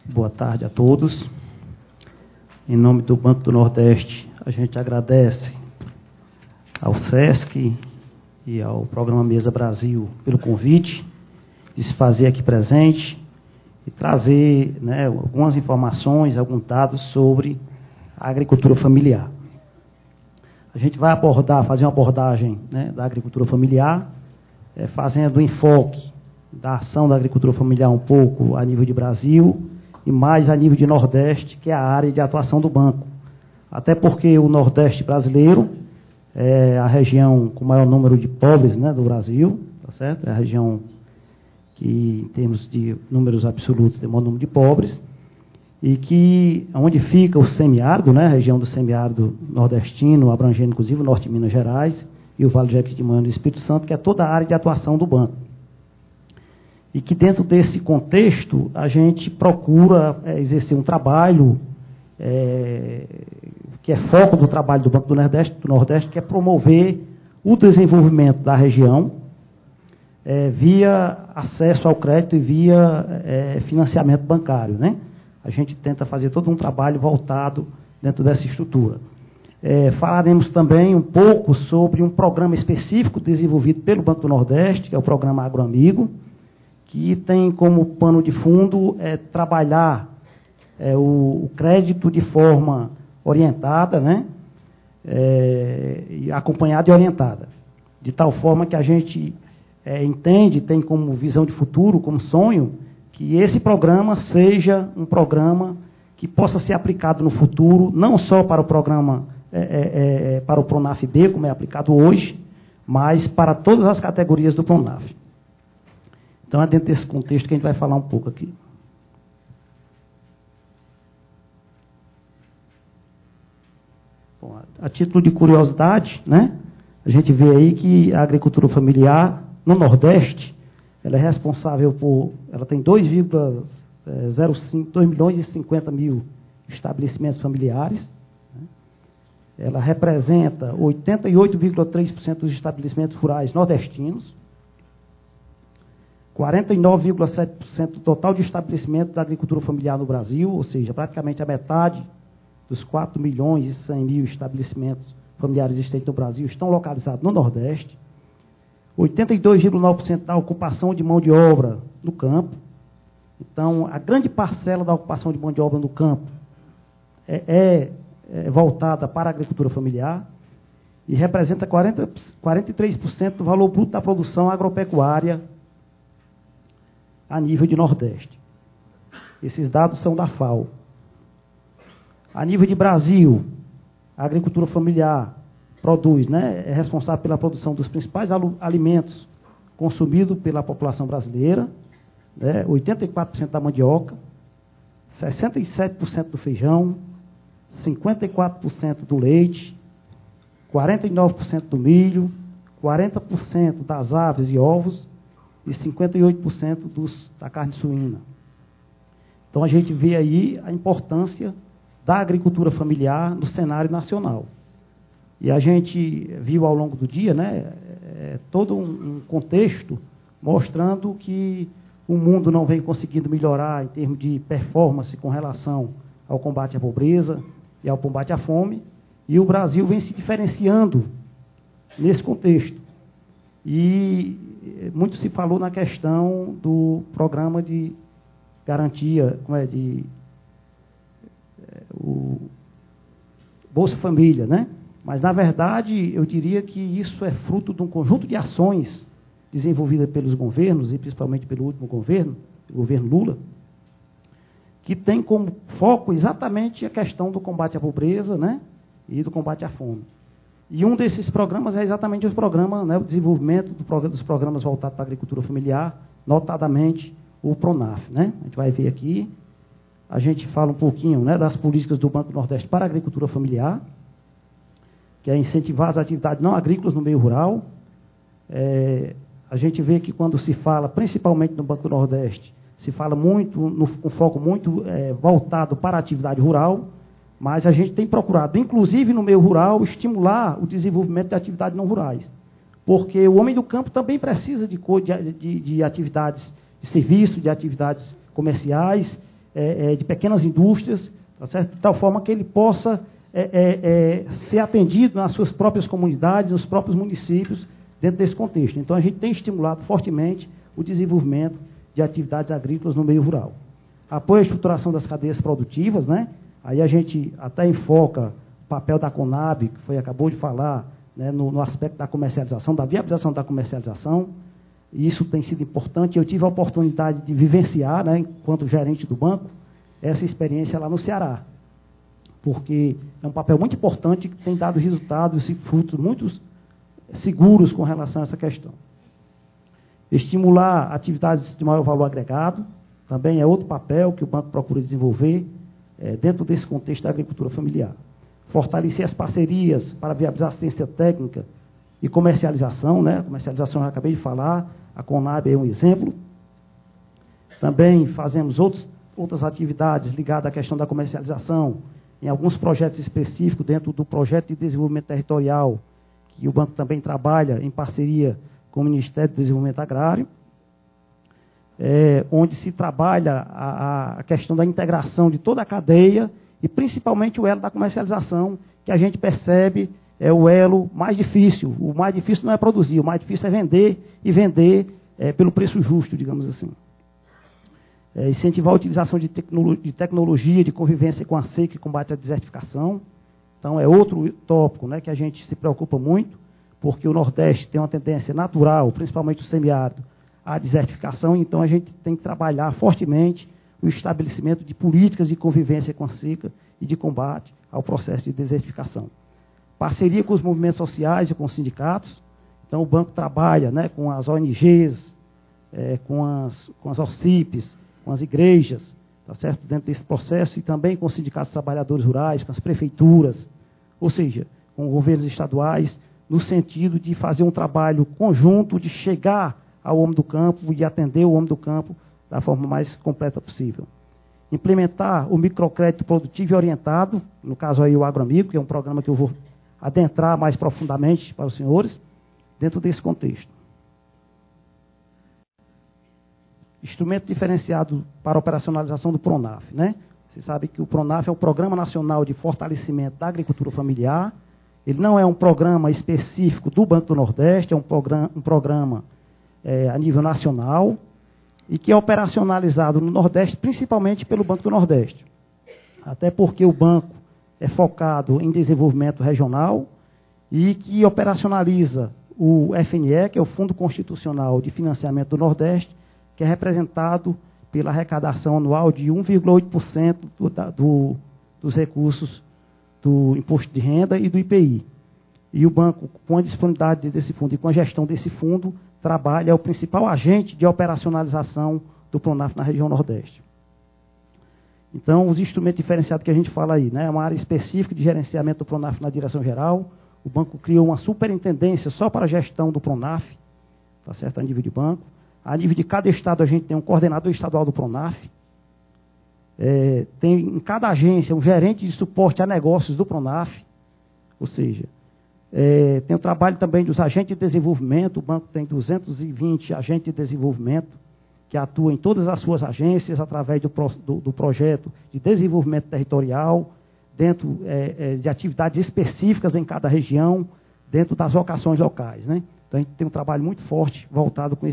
Boa tarde a todos. Em nome do Banco do Nordeste, a gente agradece ao SESC e ao Programa Mesa Brasil pelo convite de se fazer aqui presente e trazer, algumas informações, alguns dados sobre a agricultura familiar. A gente vai fazer uma abordagem da agricultura familiar, fazendo enfoque da ação da agricultura familiar um pouco a nível de Brasil e mais a nível de Nordeste, que é a área de atuação do banco. Até porque o Nordeste brasileiro é a região com o maior número de pobres do Brasil, tá certo? É a região que, em termos de números absolutos, tem o maior número de pobres, e que, onde fica o semiárido, a região do semiárido nordestino, abrangendo inclusive o norte de Minas Gerais e o Vale do Jequitinhonha e Espírito Santo, que é toda a área de atuação do banco. E que dentro desse contexto a gente procura exercer um trabalho que é foco do trabalho do Banco do Nordeste, que é promover o desenvolvimento da região via acesso ao crédito e via financiamento bancário, A gente tenta fazer todo um trabalho voltado dentro dessa estrutura. Falaremos também um pouco sobre um programa específico desenvolvido pelo Banco do Nordeste, que é o Programa Agroamigo, que tem como pano de fundo trabalhar o crédito de forma orientada, e acompanhada e orientada, de tal forma que a gente entende, tem como visão de futuro, como sonho, que esse programa seja um programa que possa ser aplicado no futuro, não só para o programa, para o Pronaf-B, como é aplicado hoje, mas para todas as categorias do Pronaf. Então, é dentro desse contexto que a gente vai falar um pouco aqui. Bom, a título de curiosidade, a gente vê aí que a agricultura familiar no Nordeste, ela é responsável por, ela tem 2,050 estabelecimentos familiares, ela representa 88,3% dos estabelecimentos rurais nordestinos, 49,7% do total de estabelecimentos da agricultura familiar no Brasil, ou seja, praticamente a metade dos 4.100.000 estabelecimentos familiares existentes no Brasil estão localizados no Nordeste, 82,9% da ocupação de mão de obra no campo. Então, a grande parcela da ocupação de mão de obra no campo é voltada para a agricultura familiar e representa 43% do valor bruto da produção agropecuária a nível de Nordeste. Esses dados são da FAO. A nível de Brasil, a agricultura familiar produz, é responsável pela produção dos principais alimentos consumidos pela população brasileira, 84% da mandioca, 67% do feijão, 54% do leite, 49% do milho, 40% das aves e ovos, e 58% da carne suína. Então, a gente vê aí a importância da agricultura familiar no cenário nacional. E a gente viu ao longo do dia, todo um contexto mostrando que o mundo não vem conseguindo melhorar em termos de performance com relação ao combate à pobreza e ao combate à fome, e o Brasil vem se diferenciando nesse contexto. E muito se falou na questão do programa de garantia, o Bolsa Família, Mas, na verdade, eu diria que isso é fruto de um conjunto de ações desenvolvidas pelos governos, e principalmente pelo último governo, o governo Lula, que tem como foco exatamente a questão do combate à pobreza, e do combate à fome. E um desses programas é exatamente o programa, o desenvolvimento dos programas voltados para a agricultura familiar, notadamente o Pronaf. A gente vai ver aqui, a gente fala um pouquinho das políticas do Banco do Nordeste para a agricultura familiar, que é incentivar as atividades não agrícolas no meio rural. A gente vê que quando se fala, principalmente no Banco do Nordeste, se fala muito, com foco muito voltado para a atividade rural, mas a gente tem procurado, inclusive no meio rural, estimular o desenvolvimento de atividades não rurais. Porque o homem do campo também precisa de atividades de serviço, de atividades comerciais, de pequenas indústrias, tá certo? De tal forma que ele possa ser atendido nas suas próprias comunidades, nos próprios municípios, dentro desse contexto. Então, a gente tem estimulado fortemente o desenvolvimento de atividades agrícolas no meio rural. Apoio à estruturação das cadeias produtivas, né? Aí a gente até enfoca o papel da Conab, que acabou de falar, né, no aspecto da comercialização, da viabilização da comercialização, e isso tem sido importante. Eu tive a oportunidade de vivenciar, né, enquanto gerente do banco, essa experiência lá no Ceará, porque é um papel muito importante que tem dado resultados e frutos muito seguros com relação a essa questão. Estimular atividades de maior valor agregado, também é outro papel que o banco procura desenvolver dentro desse contexto da agricultura familiar. Fortalecer as parcerias para viabilizar assistência técnica e comercialização, né? Comercialização eu acabei de falar, a Conab é um exemplo. Também fazemos outras atividades ligadas à questão da comercialização, em alguns projetos específicos, dentro do projeto de desenvolvimento territorial, que o banco também trabalha em parceria com o Ministério do Desenvolvimento Agrário, onde se trabalha a questão da integração de toda a cadeia, e principalmente o elo da comercialização, que a gente percebe é o elo mais difícil. O mais difícil não é produzir, o mais difícil é vender, e vender pelo preço justo, digamos assim. Incentivar a utilização de tecnologia de convivência com a seca e combate à desertificação. Então, é outro tópico, né, que a gente se preocupa muito, porque o Nordeste tem uma tendência natural, principalmente o semiárido, à desertificação. Então, a gente tem que trabalhar fortemente o estabelecimento de políticas de convivência com a seca e de combate ao processo de desertificação. Parceria com os movimentos sociais e com os sindicatos. Então, o banco trabalha, né, com as ONGs, com as OCIPs, com as igrejas, tá certo? Dentro desse processo, e também com os sindicatos de trabalhadores rurais, com as prefeituras, ou seja, com governos estaduais, no sentido de fazer um trabalho conjunto, de chegar ao homem do campo e atender o homem do campo da forma mais completa possível. Implementar o microcrédito produtivo e orientado, no caso aí o AgroAmigo, que é um programa que eu vou adentrar mais profundamente para os senhores, dentro desse contexto. Instrumento diferenciado para a operacionalização do PRONAF, né? Você sabe que o PRONAF é o Programa Nacional de Fortalecimento da Agricultura Familiar. Ele não é um programa específico do Banco do Nordeste, é um programa a nível nacional, e que é operacionalizado no Nordeste, principalmente pelo Banco do Nordeste. Até porque o banco é focado em desenvolvimento regional e que operacionaliza o FNE, que é o Fundo Constitucional de Financiamento do Nordeste, que é representado pela arrecadação anual de 1,8% dos recursos do Imposto de Renda e do IPI. E o banco, com a disponibilidade desse fundo e com a gestão desse fundo, trabalha, é o principal agente de operacionalização do PRONAF na região Nordeste. Então, os instrumentos diferenciados que a gente fala aí, né, é uma área específica de gerenciamento do PRONAF na direção geral. O banco criou uma superintendência só para a gestão do PRONAF, tá certo, a nível de banco. A nível de cada estado, a gente tem um coordenador estadual do PRONAF. Tem em cada agência um gerente de suporte a negócios do PRONAF, ou seja, tem o trabalho também dos agentes de desenvolvimento. O banco tem 220 agentes de desenvolvimento que atuam em todas as suas agências através do projeto de desenvolvimento territorial, dentro de atividades específicas em cada região, dentro das vocações locais, né? Então, a gente tem um trabalho muito forte voltado com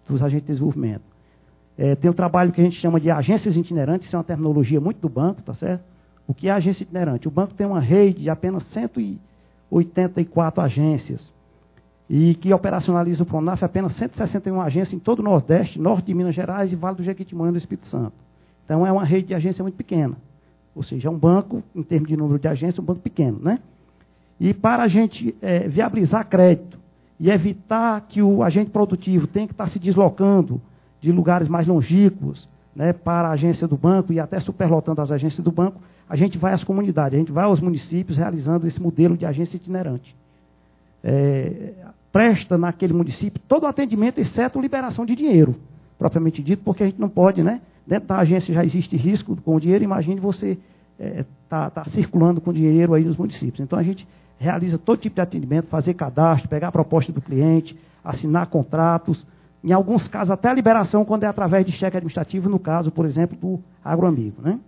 dos agentes de desenvolvimento. Tem o trabalho que a gente chama de agências itinerantes, isso é uma terminologia muito do banco, tá certo? O que é agência itinerante? O banco tem uma rede de apenas 184 agências, e que operacionaliza o PRONAF apenas 161 agências em todo o Nordeste, Norte de Minas Gerais e Vale do Jequitinhonha do Espírito Santo. Então, é uma rede de agência muito pequena. Ou seja, é um banco, em termos de número de agências, um banco pequeno, né? E para a gente viabilizar crédito e evitar que o agente produtivo tenha que estar se deslocando de lugares mais longínquos, né, para a agência do banco e até superlotando as agências do banco, a gente vai às comunidades, a gente vai aos municípios realizando esse modelo de agência itinerante. Presta naquele município todo o atendimento, exceto liberação de dinheiro, propriamente dito, porque a gente não pode, né? Dentro da agência já existe risco com o dinheiro, imagine você tá circulando com dinheiro aí nos municípios. Então, a gente realiza todo tipo de atendimento, fazer cadastro, pegar a proposta do cliente, assinar contratos, Em alguns casos, até a liberação, quando é através de cheque administrativo, no caso, por exemplo, do Agroamigo, né?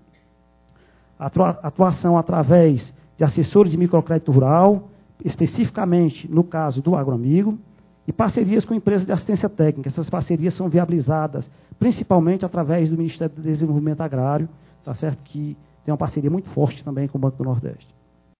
Atuação através de assessores de microcrédito rural, especificamente no caso do Agroamigo, e parcerias com empresas de assistência técnica. Essas parcerias são viabilizadas principalmente através do Ministério do Desenvolvimento Agrário, tá certo? Que tem uma parceria muito forte também com o Banco do Nordeste.